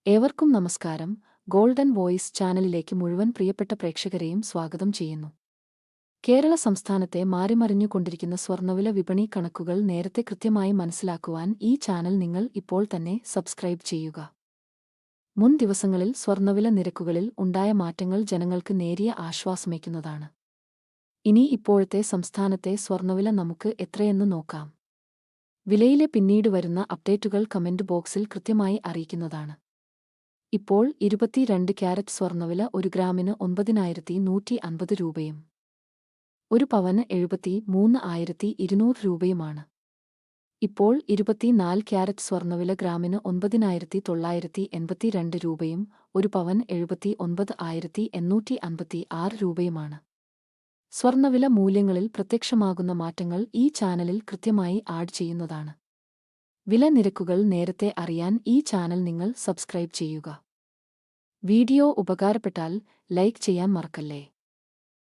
ഏവർക്കും നമസ്കാരം. Golden voice ചാനലിലേക്ക് മുഴുവൻ പ്രിയപ്പെട്ട പ്രേക്ഷകരെയും സ്വാഗതം ചെയ്യുന്നു. കേരള സംസ്ഥാനത്തെ മാറിമറിഞ്ഞുകൊണ്ടിരിക്കുന്ന സ്വർണ്ണവില വിപണി കണക്കുകൾ നേരത്തെ കൃത്യമായി മനസ്സിലാക്കുവാൻ ഈ ചാനൽ നിങ്ങൾ ഇപ്പോൾ തന്നെ സബ്സ്ക്രൈബ് ചെയ്യുക. മുൻ ദിവസങ്ങളിൽ സ്വർണ്ണവില നിരക്കുകളിൽ ഉണ്ടായ മാറ്റങ്ങൾ ജനങ്ങൾക്ക് നേരിയ ആശ്വാസമേക്കുന്നതാണ്. ഇനി ഇപ്പോഴത്തെ സംസ്ഥാനത്തെ സ്വർണ്ണവില നമുക്ക് എത്രയെന്ന് നോക്കാം. വിലയിലെ പിന്നീട് വരുന്ന അപ്ഡേറ്റുകൾ കമന്റ് ബോക്സിൽ കൃത്യമായി അറിയിക്കുന്നതാണ്. ഇപ്പോൾ 22 ക്യാരറ്റ് സ്വർണ്ണവില 1 ഗ്രാമിന് 9,150 രൂപയും 1 പവന് 73,200 രൂപയുമാണ്. ഇപ്പോൾ 24 ക്യാരറ്റ് സ്വർണ്ണവില ഗ്രാമിന് 9,982 രൂപയും 1 പവന് 79,856 രൂപയുമാണ്. സ്വർണ്ണവില മൂല്യങ്ങളിൽ പ്രത്യക്ഷമാകുന്ന മാറ്റങ്ങൾ ഈ ചാനലിൽ കൃത്യമായി ആഡ് ചെയ്യുന്നതാണ്. വില നിരക്കുകൾ നേരത്തെ അറിയാൻ ഈ ചാനൽ നിങ്ങൾ സബ്സ്ക്രൈബ് ചെയ്യുക. വീഡിയോ ഉപകാരപ്പെട്ടാൽ ലൈക്ക് ചെയ്യാൻ മറക്കല്ലേ.